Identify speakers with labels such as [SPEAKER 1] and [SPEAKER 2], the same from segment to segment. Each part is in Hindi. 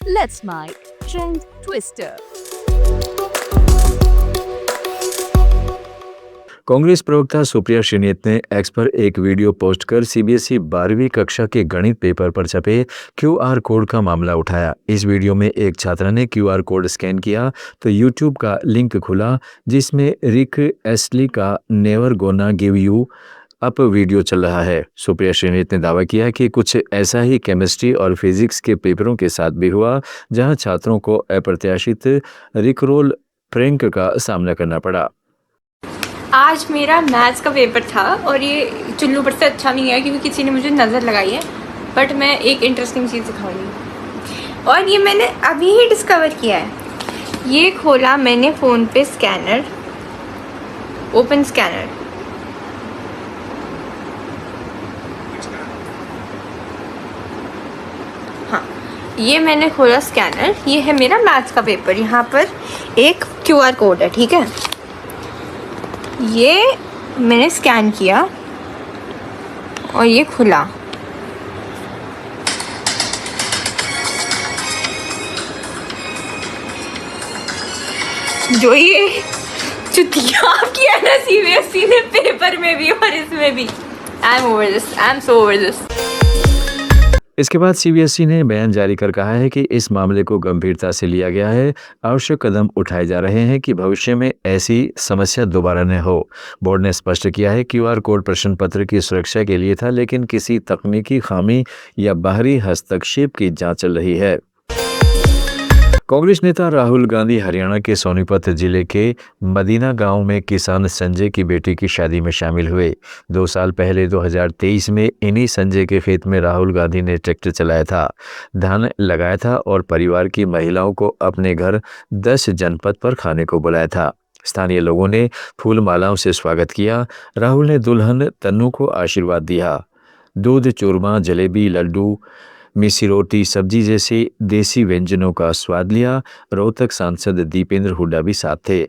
[SPEAKER 1] Let's My Trend Twister.
[SPEAKER 2] Congress प्रवक्ता सुप्रिया श्रीनेत ने एक्स पर एक वीडियो पोस्ट कर सीबीएसई 12वीं कक्षा के गणित पेपर पर छपे क्यूआर कोड का मामला उठाया। इस वीडियो में एक छात्रा ने क्यूआर कोड स्कैन किया तो यूट्यूब का लिंक खुला जिसमें रिक एस्टली का never gonna give you up video चल रहा है। सुप्रिया श्रीनेत ने दावा किया कि कुछ ऐसा ही केमिस्ट्री और फिजिक्स के पेपरों के साथ भी हुआ, जहां छात्रों को अप्रत्याशित रिकरोल प्रैंक का सामना करना पड़ा।
[SPEAKER 3] आज मेरा मैथ्स का पेपर था और ये चुल्लू पर से अच्छा नहीं गया क्योंकि किसी ने मुझे नज़र लगाई है, बट मैं एक इंटरेस्टिंग चीज़ दिखाऊंगी और ये मैंने अभी ही डिस्कवर किया है। ये खोला मैंने फ़ोन पे स्कैनर, ओपन स्कैनर, हाँ ये मैंने खोला स्कैनर। ये है मेरा मैथ्स का पेपर, यहाँ पर एक क्यूआर कोड है, ठीक है। ये मैंने स्कैन किया और ये खुला। जो ये चुतिया किया ना सीबीएसई ने पेपर में भी और इसमें भी। I am so over this.
[SPEAKER 2] इसके बाद सीबीएसई ने बयान जारी कर कहा है कि इस मामले को गंभीरता से लिया गया है, आवश्यक कदम उठाए जा रहे हैं कि भविष्य में ऐसी समस्या दोबारा न हो। बोर्ड ने स्पष्ट किया है क्यूआर कोड प्रश्न पत्र की सुरक्षा के लिए था, लेकिन किसी तकनीकी खामी या बाहरी हस्तक्षेप की जांच चल रही है। कांग्रेस नेता राहुल गांधी हरियाणा के सोनीपत जिले के मदीना गांव में किसान संजय की बेटी की शादी में शामिल हुए। 2 साल पहले 2023 में इन्हीं संजय के खेत में राहुल गांधी ने ट्रैक्टर चलाया था, धान लगाया था और परिवार की महिलाओं को अपने घर 10 जनपद पर खाने को बुलाया था। स्थानीय लोगों ने फूल मालाओं से स्वागत किया। राहुल ने दुल्हन तन्नू को आशीर्वाद दिया। दूध, चूरमा, जलेबी, लड्डू, मिसी रोटी, सब्जी जैसे देसी व्यंजनों का स्वाद लिया। रोहतक सांसद दीपेंद्र हुड्डा भी साथ थे।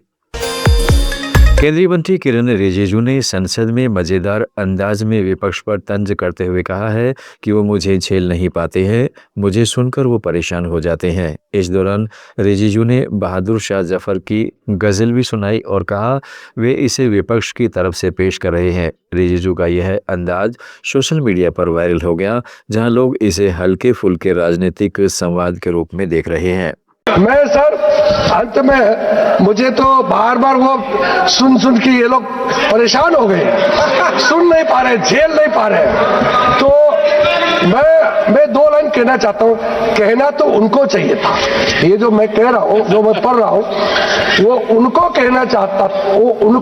[SPEAKER 2] केंद्रीय मंत्री किरण रिजिजू ने संसद में मजेदार अंदाज में विपक्ष पर तंज करते हुए कहा है कि वो मुझे झेल नहीं पाते हैं, मुझे सुनकर वो परेशान हो जाते हैं। इस दौरान रिजिजू ने बहादुर शाह जफर की गजल भी सुनाई और कहा वे इसे विपक्ष की तरफ से पेश कर रहे हैं। रिजिजू का यह अंदाज सोशल मीडिया पर वायरल हो गया, जहां लोग इसे हल्के फुल्के राजनीतिक संवाद के रूप में देख रहे हैं।
[SPEAKER 4] मैं सर अंत में मुझे तो बार बार वो सुन के ये लोग परेशान हो गए, सुन नहीं पा रहे, झेल नहीं पा रहे। तो मैं 2 लाइन कहना चाहता हूँ। कहना तो उनको चाहिए था, ये जो मैं कह रहा हूँ, जो मैं पढ़ रहा हूँ, वो उनको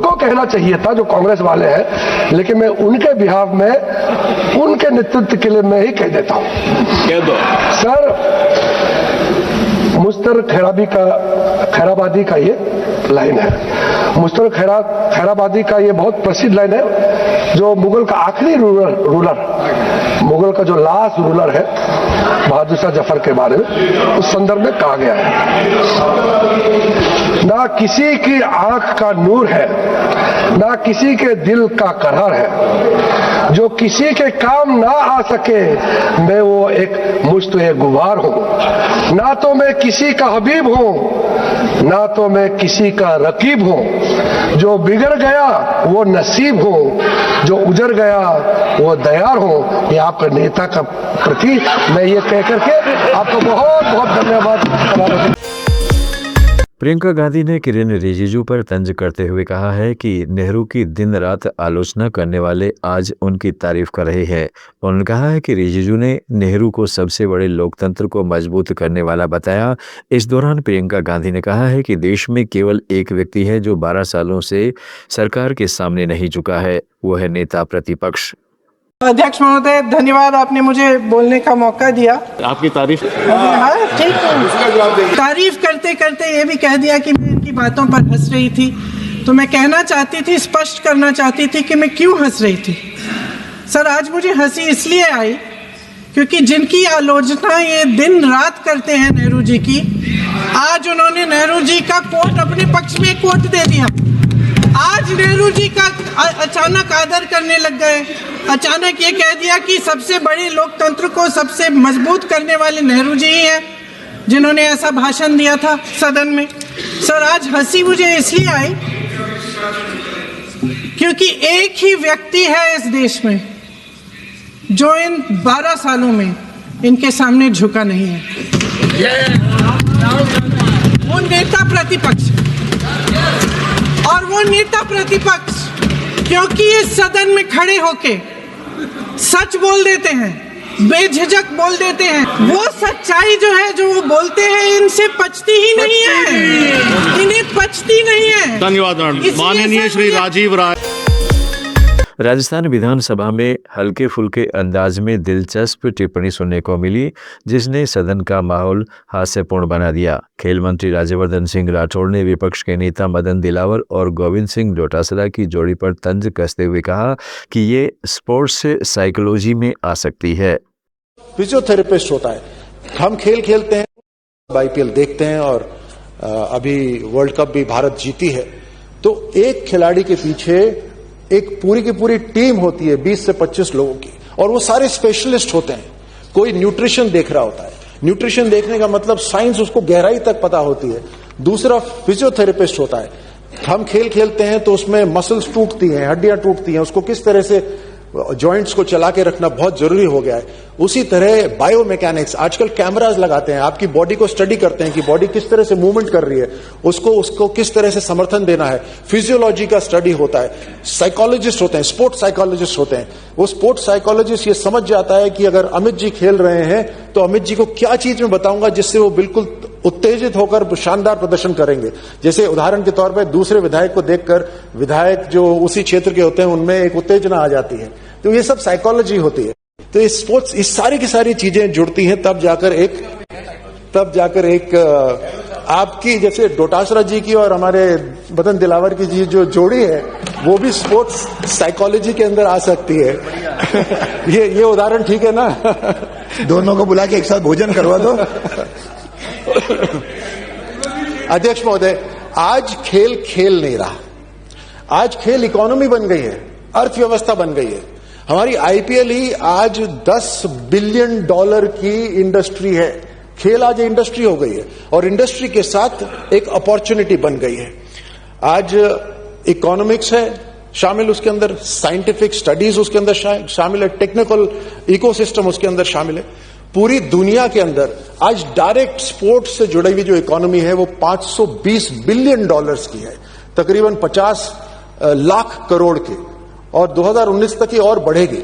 [SPEAKER 4] कहना चाहिए था जो कांग्रेस वाले हैं, लेकिन मैं उनके बिहाफ में, उनके नेतृत्व के लिए मैं ही कह देता हूँ। कह दो सर। मुस्तर खैराबादी का ये लाइन है। मुस्तर खैराबादी का ये बहुत प्रसिद्ध लाइन है, जो मुगल का आखिरी रूलर, मुगल का जो लास्ट रूलर है बहादुर शाह जफर के बारे में, उस संदर्भ में कहा गया है। ना किसी की आंख का नूर है, ना किसी के दिल का करार है, जो किसी के काम ना आ सके मैं वो एक मुश्त गुबार हूं। ना तो मैं किसी का हबीब हूं, ना तो मैं किसी का रकीब हूं। जो बिगड़ गया वो नसीब हूं, जो उजड़ गया वो दयार हूं। ये आपका नेता का प्रति मैं ये कह करके आपको बहुत बहुत धन्यवाद।
[SPEAKER 2] प्रियंका गांधी ने किरण रिजिजू पर तंज करते हुए कहा है कि नेहरू की दिन रात आलोचना करने वाले आज उनकी तारीफ कर रहे हैं। उन्होंने कहा है कि रिजिजू ने नेहरू को सबसे बड़े लोकतंत्र को मजबूत करने वाला बताया। इस दौरान प्रियंका गांधी ने कहा है कि देश में केवल एक व्यक्ति है जो 12 सालों से सरकार के सामने नहीं झुका है, वो है नेता प्रतिपक्ष।
[SPEAKER 5] अध्यक्ष महोदय, धन्यवाद, आपने मुझे बोलने का मौका दिया।
[SPEAKER 6] आपकी तारीफ,
[SPEAKER 5] हाँ ठीक है। तारीफ करते करते ये भी कह दिया कि मैं इनकी बातों पर हंस रही थी, तो मैं कहना चाहती थी, स्पष्ट करना चाहती थी कि मैं क्यों हंस रही थी। सर, आज मुझे हंसी इसलिए आई क्योंकि जिनकी आलोचना ये दिन रात करते हैं नेहरू जी की, आज उन्होंने नेहरू जी का कोट अपने पक्ष में कोट दे दिया। आज नेहरू जी का अचानक आदर करने लग गए। अचानक ये कह दिया कि सबसे बड़े लोकतंत्र को सबसे मजबूत करने वाले नेहरू जी ही हैं। जिन्होंने ऐसा भाषण दिया था सदन में। सर आज हंसी मुझे इसलिए आई क्योंकि एक ही व्यक्ति है इस देश में जो इन 12 सालों में इनके सामने झुका नहीं है, वो नेता प्रतिपक्ष। और वो नेता प्रतिपक्ष क्योंकि इस सदन में खड़े होके सच बोल देते हैं, बेझिझक बोल देते हैं, वो सच्चाई जो है जो वो बोलते हैं इनसे पचती ही नहीं है, इन्हें पचती नहीं है।
[SPEAKER 6] धन्यवाद माननीय श्री राजीव राय।
[SPEAKER 2] राजस्थान विधानसभा में हल्के फुल्के अंदाज में दिलचस्प टिप्पणी सुनने को मिली, जिसने सदन का माहौल हास्यपूर्ण बना दिया। खेल मंत्री राज्यवर्धन सिंह राठौड़ ने विपक्ष के नेता मदन दिलावर और गोविंद सिंह डोटासरा की जोड़ी पर तंज कसते हुए कहा कि ये स्पोर्ट्स साइकोलॉजी में आ सकती है।
[SPEAKER 7] फिजियोथेरेपिस्ट होता है, हम खेल खेलते हैं, आईपीएल देखते हैं और अभी वर्ल्ड कप भी भारत जीती है, तो एक खिलाड़ी के पीछे एक पूरी की पूरी टीम होती है 20 से 25 लोगों की, और वो सारे स्पेशलिस्ट होते हैं। कोई न्यूट्रिशन देख रहा होता है, न्यूट्रिशन देखने का मतलब साइंस उसको गहराई तक पता होती है। दूसरा फिजियोथेरेपिस्ट होता है, हम खेल खेलते हैं तो उसमें मसल्स टूटती हैं, हड्डियां टूटती हैं, उसको किस तरह से जॉइंट्स को चला के रखना बहुत जरूरी हो गया है। उसी तरह बायोमैकेनिक्स, आजकल कैमरास लगाते हैं, आपकी बॉडी को स्टडी करते हैं कि बॉडी किस तरह से मूवमेंट कर रही है, उसको किस तरह से समर्थन देना है। फिजियोलॉजी का स्टडी होता है, साइकोलॉजिस्ट होते हैं, स्पोर्ट्स साइकोलॉजिस्ट होते हैं। वो स्पोर्ट्स साइकोलॉजिस्ट ये समझ जाता है कि अगर अमित जी खेल रहे हैं तो अमित जी को क्या चीज में बताऊंगा जिससे वो बिल्कुल उत्तेजित होकर शानदार प्रदर्शन करेंगे। जैसे उदाहरण के तौर पर दूसरे विधायक को देखकर विधायक जो उसी क्षेत्र के होते हैं उनमें एक उत्तेजना आ जाती है, तो ये सब साइकोलॉजी होती है। तो ये स्पोर्ट्स, इस सारी की सारी चीजें जुड़ती हैं, तब जाकर एक आपकी जैसे डोटासरा जी की और हमारे मदन दिलावर की जी जो जोड़ी है वो भी स्पोर्ट्स साइकोलॉजी के अंदर आ सकती है। ये उदाहरण ठीक है ना?
[SPEAKER 8] दोनों को बुला के एक साथ भोजन करवा दो।
[SPEAKER 7] अध्यक्ष महोदय, आज खेल नहीं रहा, आज खेल इकोनॉमी बन गई है, अर्थव्यवस्था बन गई है। हमारी आईपीएल ही आज $10 बिलियन की इंडस्ट्री है। खेल आज इंडस्ट्री हो गई है और इंडस्ट्री के साथ एक अपॉर्चुनिटी बन गई है। आज इकोनॉमिक्स है शामिल, उसके अंदर साइंटिफिक स्टडीज उसके अंदर शामिल है, टेक्निकल इकोसिस्टम उसके अंदर शामिल है। पूरी दुनिया के अंदर आज डायरेक्ट स्पोर्ट्स से जुड़ी हुई जो इकोनॉमी है वो $520 बिलियन की है, तकरीबन 50 लाख करोड़ की, और 2019 तक ये और बढ़ेगी।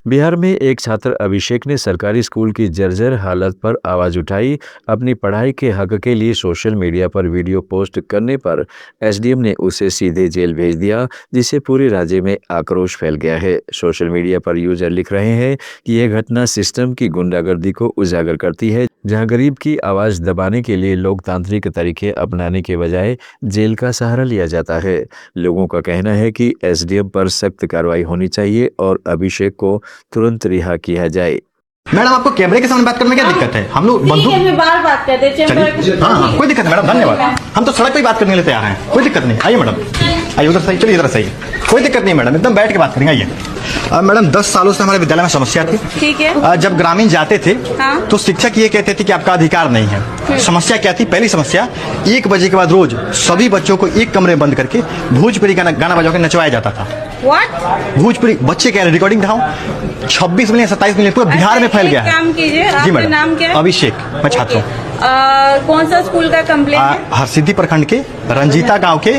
[SPEAKER 2] बिहार में एक छात्र अभिषेक ने सरकारी स्कूल की जर्जर हालत पर आवाज उठाई। अपनी पढ़ाई के हक के लिए सोशल मीडिया पर वीडियो पोस्ट करने पर एसडीएम ने उसे सीधे जेल भेज दिया, जिससे पूरे राज्य में आक्रोश फैल गया है। सोशल मीडिया पर यूजर लिख रहे हैं कि यह घटना सिस्टम की गुंडागर्दी को उजागर करती है, जहां गरीब की आवाज दबाने के लिए लोकतांत्रिक तरीके अपनाने के बजाय जेल का सहारा लिया जाता है। लोगों का कहना है कि एसडीएम पर सख्त कार्रवाई होनी चाहिए और अभिषेक को तुरंत रिहा किया जाए।
[SPEAKER 8] मैडम, आपको कैमरे के सामने बात करने में क्या दिक्कत है? हम लोग बंदूक
[SPEAKER 3] में बार बात करते हैं।
[SPEAKER 8] हाँ, कोई दिक्कत नहीं मैडम, धन्यवाद। हम तो सड़क पे ही बात करने के लिए तैयार हैं, कोई दिक्कत नहीं। आइए मैडम, आइए उधर सही, चलिए इधर सही, कोई दिक्कत नहीं मैडम, एकदम बैठ के बात करेंगे। आइए मैडम, 10 सालों से हमारे विद्यालय में समस्या थी।
[SPEAKER 3] ठीक है।
[SPEAKER 8] जब ग्रामीण जाते थे तो शिक्षक ये कहते थे कि आपका अधिकार नहीं है। समस्या क्या थी? पहली समस्या, 1 बजे के बाद रोज सभी बच्चों को एक कमरे में बंद करके भोजपुरी गाना बजा के नचवाया जाता था। भोजपुरी बच्चे कह रहे, रिकॉर्डिंग दिखाऊं, 26 मिलियन 27 मिलियन पूरे बिहार में फैल गया है।
[SPEAKER 3] काम कीजिए, आपका नाम क्या है?
[SPEAKER 8] अभिषेक, मैं छात्र हूँ।
[SPEAKER 3] कौन सा स्कूल का कंप्लेंट है?
[SPEAKER 8] हरसिद्धि प्रखंड के रंजीता गांव के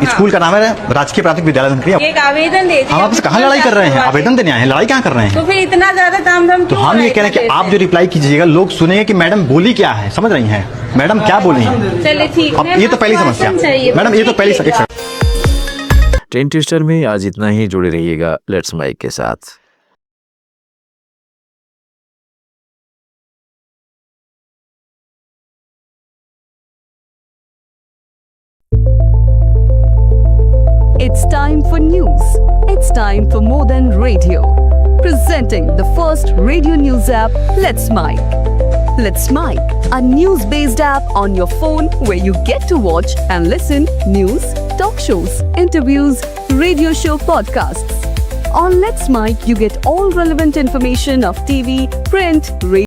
[SPEAKER 8] स्कूल का नाम है राजकीय प्राथमिक विद्यालय।
[SPEAKER 3] एक आवेदन दे
[SPEAKER 8] हम आपसे कहाँ लड़ाई कर रहे हैं? आवेदन देने आए हैं, लड़ाई कहाँ कर रहे हैं?
[SPEAKER 3] तो फिर इतना ज्यादा तामझाम
[SPEAKER 8] तो हम ये कह रहे हैं कि आप जो रिप्लाई कीजिएगा लोग सुनेंगे कि मैडम बोली क्या है, समझ रही हैं मैडम क्या बोली है।
[SPEAKER 3] चलिए ठीक
[SPEAKER 8] है। अब ये तो पहली समस्या मैडम, ये तो पहली।
[SPEAKER 2] ट्रेन ट्विस्टर में आज इतना ही। जुड़े रहिएगा लेट्स माइक के साथ।
[SPEAKER 1] It's time for news. It's time for more than radio. Presenting the first radio news app, Let's Mic. Let's Mic, a news-based app on your phone where you get to watch and listen news, talk shows, interviews, radio show podcasts. On Let's Mic, you get all relevant information of TV, print, radio,